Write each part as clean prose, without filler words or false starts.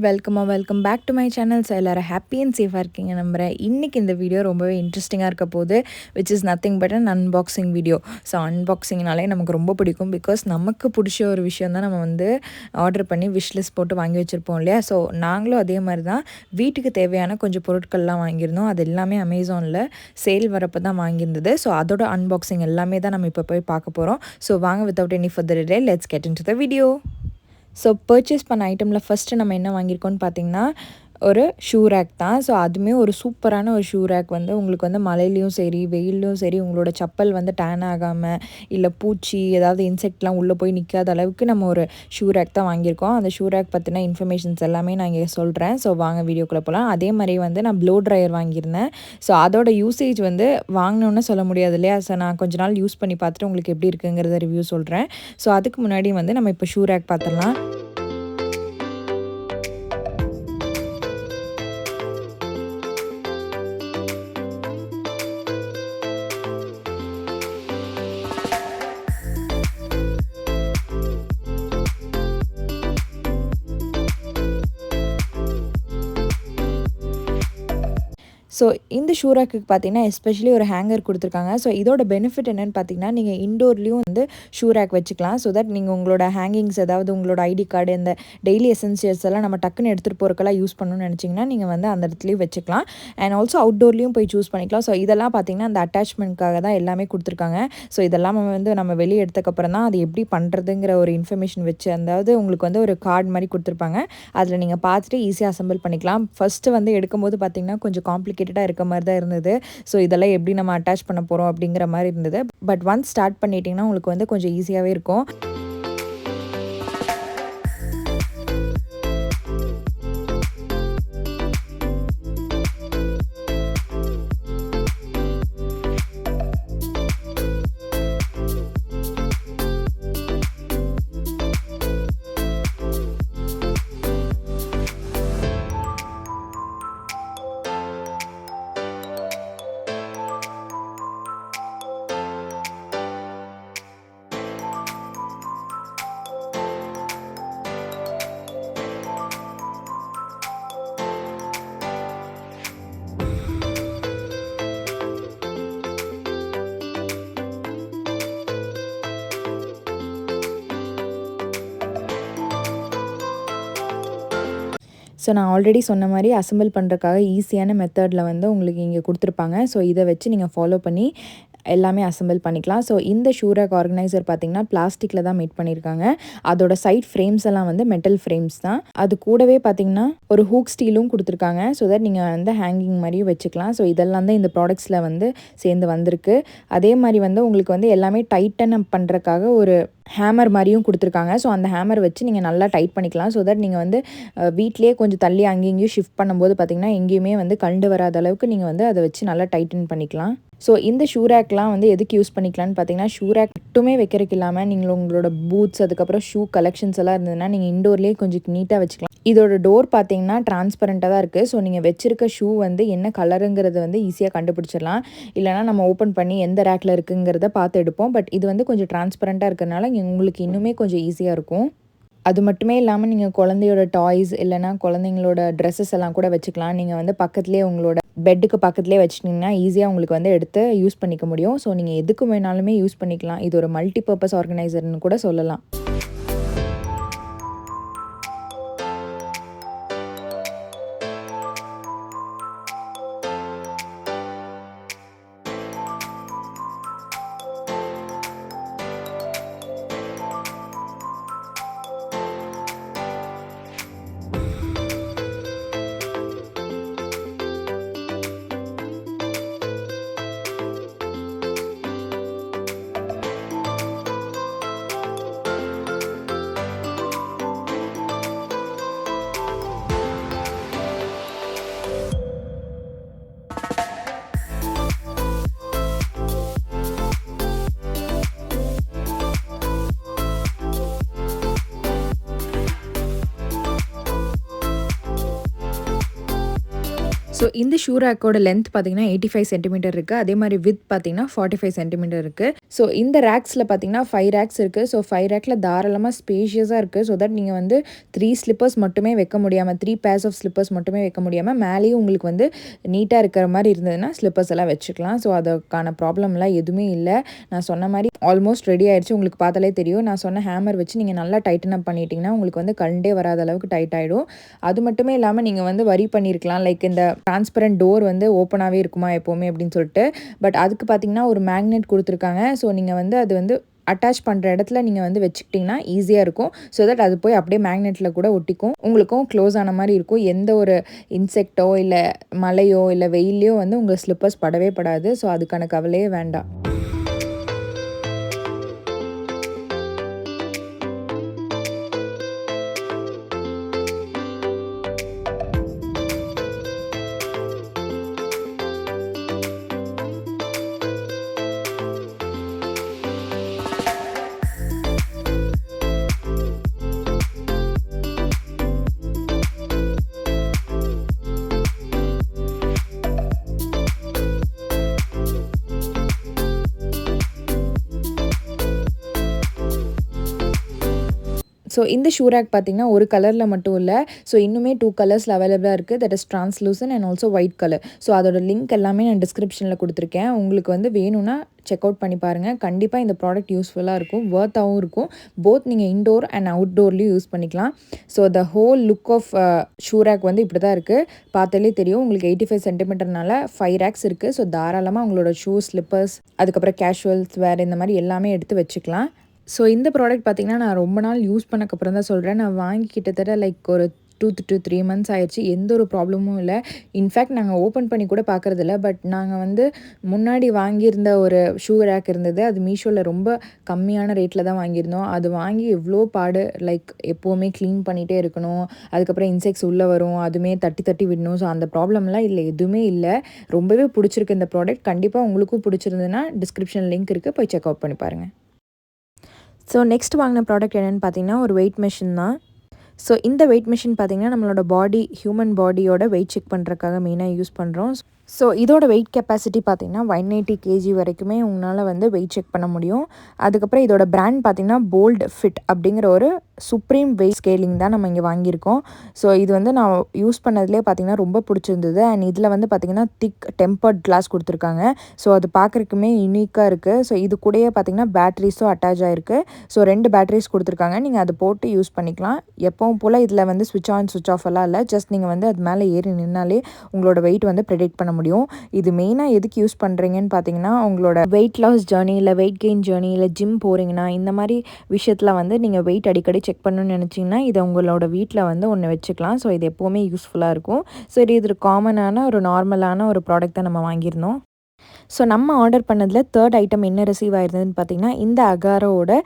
Welcome back to my channel. So எல்லோரும் happy and சேஃபாக இருக்கீங்க நம்புகிறேன். இன்றைக்கி இந்த வீடியோ ரொம்பவே இன்ட்ரெஸ்டிங்காக இருக்க போகுது, which is nothing but an unboxing video. So அன்பாக்சிங்னாலே நமக்கு ரொம்ப பிடிக்கும், பிகாஸ் நமக்கு பிடிச்ச ஒரு விஷயம் தான் நம்ம வந்து ஆர்டர் பண்ணி விஷ்லிஸ்ட் போட்டு வாங்கி வச்சுருப்போம் இல்லையா. ஸோ நாங்களும் அதே மாதிரி தான் வீட்டுக்கு தேவையான கொஞ்சம் பொருட்கள்லாம் வாங்கியிருந்தோம். அது எல்லாமே அமேசானில் சேல் வரப்போ தான் வாங்கியிருந்தது. ஸோ அதோட அன்பாக்சிங் எல்லாமே தான் நம்ம இப்போ போய் பார்க்க போகிறோம். ஸோ வாங்க, without any further delay, let's get into the video. So purchase பண்ண ஐட்டமில் ஃபஸ்ட்டு நம்ம என்ன வாங்கியிருக்கோன்னு பார்த்தீங்கன்னா ஒரு ஷூ ரேக் தான். ஸோ அதுவுமே ஒரு சூப்பரான ஒரு ஷூ ரேக் வந்து உங்களுக்கு வந்து மழையிலையும் சரி வெயிலையும் சரி உங்களோட செப்பல் வந்து டேன் ஆகாமல் இல்லை பூச்சி ஏதாவது இன்செக்ட்லாம் உள்ளே போய் நிற்காத அளவுக்கு நம்ம ஒரு ஷூ ரேக் தான் வாங்கியிருக்கோம். அந்த ஷூ ரேக் பற்றின இன்ஃபர்மேஷன்ஸ் எல்லாமே நான் இங்கே சொல்கிறேன். ஸோ வாங்க வீடியோக்குள்ளே போகலாம். அதே மாதிரி வந்து நான் ப்ளோ ட்ரையர் வாங்கியிருந்தேன். ஸோ அதோட யூசேஜ் வந்து வாங்கினோன்னு சொல்ல முடியாது இல்லையா. ஸோ நான் கொஞ்ச நாள் யூஸ் பண்ணி பார்த்துட்டு உங்களுக்கு எப்படி இருக்குங்கிறத ரிவ்யூ சொல்கிறேன். ஸோ அதுக்கு முன்னாடி வந்து நம்ம இப்போ ஷூ ரேக் பார்த்துடலாம். ஸோ இந்த ஷூ ரேக்கு பார்த்தீங்கன்னா எஸ்பெஷலி ஒரு ஹேங்கர் கொடுத்துருக்காங்க. ஸோ இதோட பெனிஃபிட் என்னென்னு பார்த்தீங்கன்னா, நீங்கள் இன்டோர்லேயும் வந்து ஷூ ரேக் வச்சுக்கலாம். ஸோ தட் நீங்கள் உங்களோட ஹேங்கிங்ஸ், அதாவது உங்களோட ஐடி கார்டு, இந்த டெய்லி எசென்சியல்ஸ் எல்லாம் நம்ம டக்குன்னு எடுத்துகிட்டு போகிறக்கெல்லாம் யூஸ் பண்ணணும்னு நினச்சிங்கன்னா நீங்கள் வந்து அந்த இடத்துலையும் வச்சுக்கலாம். அண்ட் ஆல்சோ அவுட்டோர்லேயும் போய் சூஸ் பண்ணிக்கலாம். ஸோ இதெல்லாம் பார்த்தீங்கன்னா அந்த அட்டாச்மெண்ட்காக தான் எல்லாமே கொடுத்துருக்காங்க. ஸோ இதெல்லாம் வந்து நம்ம வெளியே எடுத்தக்கப்புறம் தான் அது எப்படி பண்ணுறதுங்கிற ஒரு இன்ஃபர்மேஷன் வச்சு, அதாவது உங்களுக்கு வந்து ஒரு கார்டு மாதிரி கொடுத்துருப்பாங்க. அதில் நீங்கள் பார்த்துட்டு ஈஸியாக அசம்பிள் பண்ணிக்கலாம். ஃபஸ்ட்டு வந்து எடுக்கும்போது பார்த்தீங்கன்னா கொஞ்சம் காம்ப்ளிகேட்டடாக இருக்க மாதிரி தான் இருந்தது. ஸோ இதெல்லாம் எப்படி நம்ம அட்டாச் பண்ண போகிறோம் அப்படிங்கிற மாதிரி இருந்தது. பட் ஒன்ஸ் ஸ்டார்ட் பண்ணிட்டீங்கன்னா உங்களுக்கு வந்து கொஞ்சம் ஈஸியாகவே இருக்கும். ஸோ நான் ஆல்ரெடி சொன்ன மாதிரி அசம்பிள் பண்ணுறதுக்காக ஈஸியான மெத்தடில் வந்து உங்களுக்கு இங்கே கொடுத்துருப்பாங்க. ஸோ இதை வச்சு நீங்கள் ஃபாலோ பண்ணி எல்லாமே அசம்பிள் பண்ணிக்கலாம். ஸோ இந்த ஷூ ரேக் ஆர்கனைசர் பார்த்தீங்கன்னா பிளாஸ்டிக்கில் தான் மேட் பண்ணியிருக்காங்க. அதோட சைட் ஃப்ரேம்ஸ் எல்லாம் வந்து மெட்டல் ஃப்ரேம்ஸ் தான். அது கூடவே பார்த்தீங்கன்னா ஒரு ஹூக் ஸ்டீலும் கொடுத்துருக்காங்க. ஸோ தட் நீங்கள் வந்து ஹேங்கிங் மாதிரியும் வச்சுக்கலாம். ஸோ இதெல்லாம் தான் இந்த ப்ராடக்ட்ஸில் வந்து சேர்ந்து வந்திருக்கு. அதே மாதிரி வந்து உங்களுக்கு வந்து எல்லாமே டைட்டன் அப் பண்ணுறதுக்காக ஒரு ஹேமர் மாதிரியும் கொடுத்துருக்காங்க. ஸோ அந்த ஹேமர் வச்சு நீங்கள் நல்லா டைட் பண்ணிக்கலாம். ஸோ தட் நீங்கள் வந்து வீட்லேயே கொஞ்சம் தள்ளி அங்கேயும் ஷிஃப்ட் பண்ணும்போது பார்த்தீங்கன்னா எங்கேயுமே வந்து கண்டு வராத அளவுக்கு நீங்கள் வந்து அதை வச்சு நல்லா டைட்டன் பண்ணிக்கலாம். ஸோ இந்த ஷூ ரேக்லாம் வந்து எதுக்கு யூஸ் பண்ணிக்கலான்னு பார்த்தீங்கன்னா, ஷூ ரேக் மட்டுமே வைக்கிறதுக்கு இல்லாமல் நீங்கள் உங்களோட பூட்ஸ், அதுக்கப்புறம் ஷூ கலெக்ஷன்ஸ் எல்லாம் இருந்ததுன்னா நீங்கள் இண்டோர்லேயே கொஞ்சம் நீட்டாக வச்சுக்கலாம். இதோட டோர் பார்த்தீங்கன்னா டிரான்ஸ்பரண்ட்டாக தான் இருக்குது. ஸோ நீங்கள் வச்சிருக்க ஷூ வந்து என்ன கலருங்கிறது வந்து ஈஸியாக கண்டுபிடிச்சிடலாம். இல்லைனா நம்ம ஓப்பன் பண்ணி எந்த ரேக்கில் இருக்குங்கிறத பார்த்து எடுப்போம். பட் இது வந்து கொஞ்சம் டிரான்ஸ்பரண்ட்டாக இருக்கிறனால உங்களுக்கு இன்னுமே கொஞ்சம் ஈஸியாக இருக்கும். அது மட்டுமே இல்லாமல் நீங்கள் குழந்தையோட டாய்ஸ் இல்லைனா குழந்தைங்களோட ட்ரெஸ்ஸஸ் எல்லாம் கூட வச்சுக்கலாம். நீங்கள் வந்து பக்கத்துலேயே உங்களோட பெட்டுக்கு பக்கத்துலேயே வச்சுட்டிங்கன்னா ஈஸியாக உங்களுக்கு வந்து எடுத்து யூஸ் பண்ணிக்க முடியும். ஸோ நீங்கள் எதுக்கு வேணாலுமே யூஸ் பண்ணிக்கலாம். இது ஒரு மல்டி பர்பஸ் ஆர்கனைசர்னு கூட சொல்லலாம். ஸோ இந்த ஷூ ரேக்கோட லென்த் பார்த்தீங்கன்னா 85 சென்டிமீட்டர் இருக்குது. அதே மாதிரி வித் பார்த்தீங்கன்னா 45 சென்டிமீட்டர் இருக்குது. ஸோ இந்த ரேக்ஸில் பார்த்தீங்கன்னா 5 ரேக்ஸ் இருக்குது. ஸோ 5 ரேக்கில் தாராளமாக ஸ்பேஷியஸாக இருக்குது. ஸோ தட் நீங்கள் வந்து 3 ஸ்லிப்பர்ஸ் மட்டுமே வைக்க முடியாமல் 3 பேர்ஸ் ஆஃப் ஸ்லிப்பர்ஸ் மட்டுமே வைக்க முடியாமல் மேலேயும் உங்களுக்கு வந்து நீட்டாக இருக்கிற மாதிரி இருந்ததுன்னா ஸ்லிப்பர்ஸ் எல்லாம் வச்சுக்கலாம். ஸோ அதுக்கான ப்ராப்ளம்லாம் எதுவுமே இல்லை. நான் சொன்ன மாதிரி ஆல்மோஸ்ட் ரெடி ஆயிடுச்சு. உங்களுக்கு பார்த்தாலே தெரியும். நான் சொன்ன ஹேமர் வச்சு நீங்கள் நல்லா டைட்டன் அப் பண்ணிட்டீங்கன்னா உங்களுக்கு வந்து கண்டே வராத அளவுக்கு டைட் ஆகிடும். அது மட்டுமே இல்லாமல் நீங்கள் வந்து வரி பண்ணியிருக்கலாம், லைக் இந்த டிரான்ஸ்பரண்ட் டோர் வந்து ஓப்பனாகவே இருக்குமா எப்போவுமே அப்படின்னு சொல்லிட்டு. பட் அதுக்கு பார்த்தீங்கன்னா ஒரு மேக்னெட் கொடுத்துருக்காங்க. ஸோ நீங்கள் வந்து அது வந்து அட்டாச் பண்ணுற இடத்துல நீங்கள் வந்து வச்சுக்கிட்டிங்கன்னா ஈஸியாக இருக்கும். ஸோ தட் அது போய் அப்படியே மேக்னெட்டில் கூட ஒட்டிக்கும், உங்களுக்கும் க்ளோஸ் ஆன மாதிரி இருக்கும். எந்த ஒரு இன்செக்டோ இல்லை மழையோ இல்லை வெயிலையோ வந்து உங்கள் ஸ்லிப்பர்ஸ் படவே படாது. ஸோ அதுக்கான கவலையே வேண்டாம். ஸோ இந்த ஷூ ரேக் பார்த்தீங்கன்னா ஒரு கலரில் மட்டும் இல்லை, ஸோ இன்னுமே 2 கலர்ஸில் அவைலபிளாக இருக்குது. That is translucent and also white colour. So அதோட லிங்க் எல்லாமே நான் டிஸ்கிரிப்ஷனில் கொடுத்துருக்கேன். உங்களுக்கு வந்து வேணும்னா செக் அவுட் பண்ணி பாருங்கள். கண்டிப்பாக இந்த ப்ராடக்ட் யூஸ்ஃபுல்லாக இருக்கும், ஒர்த்தாகவும் இருக்கும். போத் நீங்கள் இன்டோர் அண்ட் அவுட்டோர்லேயும் யூஸ் பண்ணிக்கலாம். So the whole look of shoe rack வந்து இப்படி தான் இருக்குது. பார்த்தாலே தெரியும் உங்களுக்கு 85 சென்டிமீட்டர்னால 5 ரேக்ஸ் இருக்குது. ஸோ தாராளமாக உங்களோட ஷூ, ஸ்லிப்பர்ஸ், அதுக்கப்புறம் கேஷுவல்ஸ் வேறு இந்த மாதிரி எல்லாமே எடுத்து வச்சுக்கலாம். ஸோ இந்த ப்ராடக்ட் பார்த்திங்கன்னா நான் ரொம்ப நாள் யூஸ் பண்ணக்கப்புறம் தான் சொல்கிறேன். நான் வாங்கி கிட்டத்தட்ட லைக் ஒரு 2 to 3 மந்த்ஸ் ஆயிடுச்சு. எந்த ஒரு ப்ராப்ளமும் இல்லை. இன்ஃபேக்ட் நாங்கள் ஓப்பன் பண்ணி கூட பார்க்குறதில்ல. பட் நாங்கள் வந்து முன்னாடி வாங்கியிருந்த ஒரு ஷூ ரேக் இருந்தது. அது மீஷோவில் ரொம்ப கம்மியான ரேட்டில் தான் வாங்கியிருந்தோம். அது வாங்கி எவ்வளோ பாடு, லைக் எப்போவுமே க்ளீன் பண்ணிகிட்டே இருக்கணும், அதுக்கப்புறம் இன்செக்ட்ஸ் உள்ளே வரும், அதுவுமே தட்டி தட்டி விடணும். ஸோ அந்த ப்ராப்ளம்லாம் இல்லை, எதுவுமே இல்லை. ரொம்பவே பிடிச்சிருக்கு இந்த ப்ராடக்ட். கண்டிப்பாக உங்களுக்கும் பிடிச்சிருந்ததுன்னா டிஸ்கிரிப்ஷன் லிங்க் இருக்குது, போய் செக் அவுட் பண்ணி பாருங்கள். ஸோ நெக்ஸ்ட் வாங்கின ப்ராடக்ட் என்னென்னு பார்த்தீங்கன்னா ஒரு வெயிட் மிஷின் தான். ஸோ இந்த வெயிட் மிஷின் பார்த்திங்கன்னா நம்மளோட பாடி, ஹியூமன் பாடியோட வெயிட் செக் பண்ணுறதுக்காக மெயினாக யூஸ் பண்ணுறோம். ஸோ இதோட வெயிட் கெப்பாசிட்டி பார்த்திங்கன்னா 180 kg வரைக்குமே உங்களால் வந்து வெயிட் செக் பண்ண முடியும். அதுக்கப்புறம் இதோட பிராண்ட் பார்த்திங்கன்னா போல்ட் ஃபிட் அப்படிங்கிற ஒரு சுப்ரீம் வெயிட் ஸ்கேலிங் தான் நம்ம இங்கே வாங்கியிருக்கோம். ஸோ இது வந்து நான் யூஸ் பண்ணதுலேயே பார்த்திங்கன்னா ரொம்ப பிடிச்சிருந்தது. அண்ட் இதில் வந்து பார்த்திங்கன்னா திக் டெம்பர்ட் கிளாஸ் கொடுத்துருக்காங்க. ஸோ அது பார்க்குறதுக்குமே யூனிக்காக இருக்குது. ஸோ இது கூடயே பார்த்திங்கன்னா பேட்ரிஸும் அட்டாச் ஆகிருக்கு. ஸோ 2 பேட்ரிஸ் கொடுத்துருக்காங்க. நீங்கள் அதை போட்டு யூஸ் பண்ணிக்கலாம். எப்பவும் போல் இதில் வந்து ஸ்விட்ச் ஆன் ஸ்விட்ச் ஆஃப் எல்லாம் இல்லை. ஜஸ்ட் நீங்கள் வந்து அது மேலே ஏறி நின்னாலே உங்களோட வெயிட் வந்து ப்ரெடிக்ட் பண்ண முடியும். இது மெயினாக எதுக்கு யூஸ் பண்ணுறீங்கன்னு பார்த்தீங்கன்னா உங்களோட வெயிட் லாஸ் ஜேர்னி இல்லை வெயிட் கெயின் ஜேர்னி இல்லை ஜிம் போகிறீங்கன்னா இந்த மாதிரி விஷயத்தில் வந்து நீங்கள் வெயிட் அடிக்கடி செக் பண்ணணும்னு நினச்சிங்கன்னா இதை உங்களோட வீட்டில் வந்து ஒன்று வச்சுக்கலாம். ஸோ இது எப்போவுமே யூஸ்ஃபுல்லாக இருக்கும். ஸோ இது காமனான ஒரு நார்மலான ஒரு ப்ராடக்ட் தான் நம்ம வாங்கியிருந்தோம். ஸோ நம்ம ஆர்டர் பண்ணதில் 3rd ஐட்டம் என்ன ரிசீவ் ஆயிருந்ததுன்னு பார்த்தீங்கன்னா இந்த அகாரோட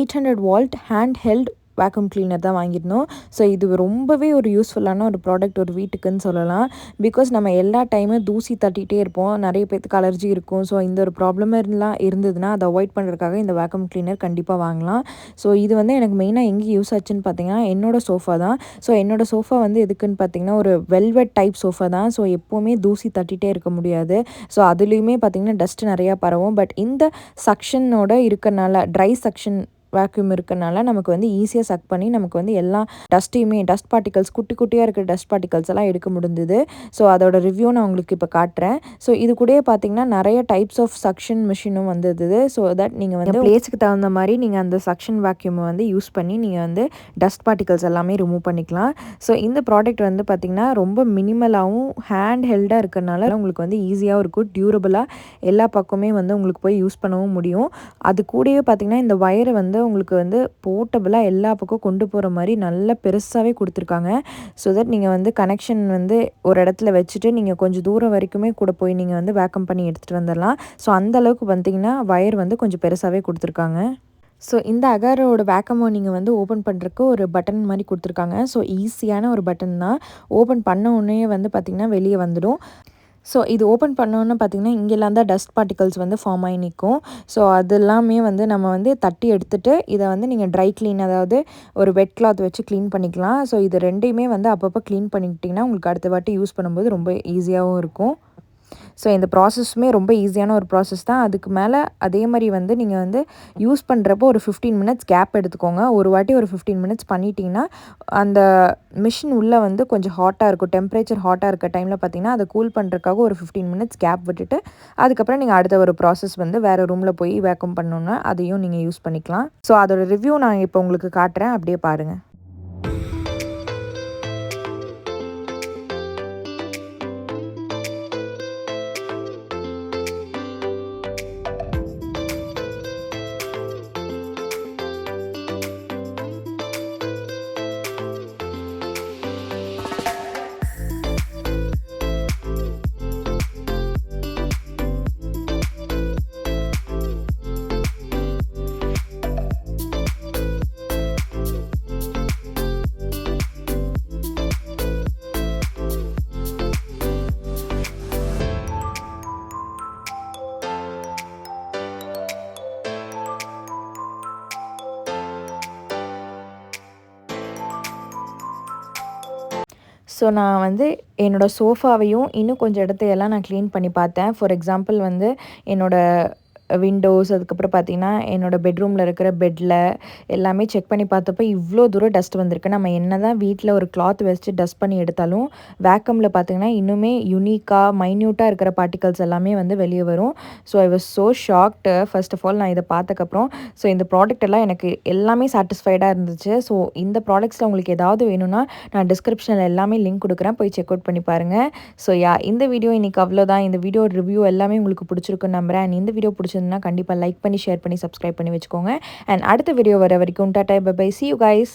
800 watt hand held vacuum cleaner தான் வாங்கியிருந்தோம். ஸோ இது ரொம்பவே ஒரு யூஸ்ஃபுல்லான ஒரு ப்ராடக்ட் ஒரு வீட்டுக்குன்னு சொல்லலாம். பிகாஸ் நம்ம எல்லா டைமும் தூசி தட்டிகிட்டே இருப்போம், நிறைய பேத்துக்கு அலர்ஜி இருக்கும். ஸோ இந்த ஒரு ப்ராப்ளமெல்லாம் இருந்ததுன்னா அதை அவாய்ட் பண்ணுறதுக்காக இந்த வேக்யூம் கிளீனர் கண்டிப்பாக வாங்கலாம். ஸோ இது வந்து எனக்கு மெயினாக எங்கே யூஸ் ஆச்சுன்னு பார்த்தீங்கன்னா என்னோடய சோஃபா தான். ஸோ என்னோடய சோஃபா வந்து எதுக்குன்னு பார்த்தீங்கன்னா ஒரு வெல்வெட் டைப் சோஃபா தான். ஸோ எப்போவுமே தூசி தட்டிகிட்டே இருக்க முடியாது. ஸோ அதுலேயுமே பார்த்திங்கன்னா டஸ்ட்டு நிறையா பரவும். பட் இந்த சக்ஷனோட இருக்கனால ட்ரை சக்ஷன் வேக்யூம் இருக்கனால நமக்கு வந்து ஈஸியாக சக் பண்ணி நமக்கு வந்து எல்லா டஸ்ட்டையுமே, டஸ்ட் பார்ட்டிகல்ஸ், குட்டி குட்டியாக இருக்கிற டஸ்ட் பார்ட்டிகல்ஸ் எல்லாம் எடுக்க முடிஞ்சுது. ஸோ அதோட ரிவ்யூ நான் உங்களுக்கு இப்போ காட்டுறேன். ஸோ இது கூடயே பார்த்தீங்கன்னா நிறைய டைப்ஸ் ஆஃப் சக்ஷன் மிஷினும் வந்தது. ஸோ தட் நீங்கள் வந்து பிளேஸுக்கு தகுந்த மாதிரி நீங்கள் அந்த சக்ஷன் வேக்யூமை வந்து யூஸ் பண்ணி நீங்கள் வந்து டஸ்ட் பார்ட்டிகல்ஸ் எல்லாமே ரிமூவ் பண்ணிக்கலாம். ஸோ இந்த ப்ராடக்ட் வந்து பார்த்திங்கன்னா ரொம்ப மினிமலாகவும் ஹேண்ட் ஹெல்டாக இருக்கிறனால உங்களுக்கு வந்து ஈஸியாகவும் இருக்கும், டியூரபிளாக எல்லா பக்கமே வந்து உங்களுக்கு போய் யூஸ் பண்ணவும் முடியும். அது கூடயே பார்த்திங்கன்னா இந்த வயரை வந்து உங்களுக்கு வந்து போர்ட்டபிளாக எல்லா பக்கம் கொண்டு போகிற மாதிரி நல்லா பெருசாகவே கொடுத்துருக்காங்க. ஸோ தட் நீங்கள் வந்து கனெக்ஷன் வந்து ஒரு இடத்துல வச்சுட்டு நீங்கள் கொஞ்சம் தூரம் வரைக்குமே கூட போய் நீங்கள் வந்து வேக்கம் பண்ணி எடுத்துகிட்டு வந்துடலாம். ஸோ அந்தளவுக்கு பார்த்திங்கன்னா வயர் வந்து கொஞ்சம் பெருசாகவே கொடுத்துருக்காங்க. ஸோ இந்த அகாரோட வேக்கமோ நீங்கள் வந்து ஓப்பன் பண்ணுறதுக்கு ஒரு பட்டன் மாதிரி கொடுத்துருக்காங்க. ஸோ ஈஸியான ஒரு பட்டன் தான். ஓப்பன் பண்ண உடனே வந்து பார்த்திங்கன்னா வெளியே வந்துடும். ஸோ இது ஓப்பன் பண்ணோன்னே பார்த்திங்கன்னா, இங்கெல்லாம் தான் டஸ்ட் பார்ட்டிகல்ஸ் வந்து ஃபார்ம் ஆகி நிற்கும். ஸோ அதெல்லாமே வந்து நம்ம வந்து தட்டி எடுத்துட்டு, இதை வந்து நீங்கள் ட்ரை க்ளீன், அதாவது ஒரு வெட் கிளாத் வச்சு க்ளீன் பண்ணிக்கலாம். ஸோ இது 2யுமே வந்து அப்பப்போ க்ளீன் பண்ணிக்கிட்டிங்கன்னா, உங்களுக்கு அடுத்த வாட்டி யூஸ் பண்ணும்போது ரொம்ப ஈஸியாகவும் இருக்கும். ஸோ இந்த ப்ராசஸுமே ரொம்ப ஈஸியான ஒரு ப்ராசஸ் தான். அதுக்கு மேலே அதே மாதிரி வந்து நீங்கள் வந்து யூஸ் பண்ணுறப்போ ஒரு 15 மினிட்ஸ் கேப் எடுத்துக்கோங்க. ஒரு வாட்டி ஒரு 15 மினிட்ஸ் பண்ணிட்டீங்கன்னா, அந்த மிஷின் உள்ளே வந்து கொஞ்சம் ஹாட்டாக இருக்கும். டெம்பரேச்சர் ஹாட்டாக இருக்க டைமில் பார்த்தீங்கன்னா, அதை கூல் பண்ணுறதுக்காக ஒரு 15 மினிட்ஸ் கேப் விட்டுட்டு, அதுக்கப்புறம் நீங்கள் அடுத்த ஒரு ப்ராசஸ் வந்து வேறு ரூமில் போய் வேக்கம் பண்ணணுன்னா அதையும் நீங்கள் யூஸ் பண்ணிக்கலாம். ஸோ அதோட ரிவ்யூ நான் இப்போ உங்களுக்கு காட்டுறேன், அப்படியே பாருங்கள். ஸோ நான் வந்து என்னோடய சோஃபாவையும் இன்னும் கொஞ்சம் இடத்தையெல்லாம் நான் க்ளீன் பண்ணி பார்த்தேன். ஃபார் எக்ஸாம்பிள் வந்து என்னோடய விண்டோஸ், அதுக்கப்புறம் பார்த்தீங்கன்னா என்னோடய பெட்ரூமில் இருக்கிற பெட்டில் எல்லாமே செக் பண்ணி பார்த்தப்போ இவ்வளோ தூரம் டஸ்ட் வந்திருக்கு. நம்ம என்ன தான் வீட்டில் ஒரு கிளாத் வச்சு டஸ்ட் பண்ணி எடுத்தாலும் வேக்கமில் பார்த்தீங்கன்னா இன்னுமே யுனிக்காக மைன்யூட்டாக இருக்கிற பார்ட்டிகல்ஸ் எல்லாமே வந்து வெளியே வரும். So I was so shocked. First of all நான் இதை பார்த்ததுக்கப்புறம் ஸோ இந்த ப்ராடக்ட் எல்லாம் எனக்கு எல்லாமே சாட்டிஸ்ஃபைடாக இருந்துச்சு. ஸோ இந்த ப்ராடக்ட்ஸில் உங்களுக்கு ஏதாவது வேணும்னா நான் டிஸ்கிரிப்ஷனில் எல்லாமே லிங்க் கொடுக்குறேன், போய் செக் அவுட் பண்ணி பாருங்கள். ஸோ இந்த வீடியோ இன்றைக்கி அவ்வளோதான். இந்த வீடியோ ரிவ்யூ எல்லாமே உங்களுக்கு பிடிச்சிருக்குன்னு நம்புகிறேன். அண்ட் இந்த வீடியோ பிடிச்சிருந்தா கண்டிப்பாக லைக் பண்ணி, ஷேர் பண்ணி, சப்ஸ்கிரைப் பண்ணி வச்சுக்கோங்க. அண்ட் அடுத்த வீடியோ வர வரைக்கும் டாடா, bye bye, see you guys.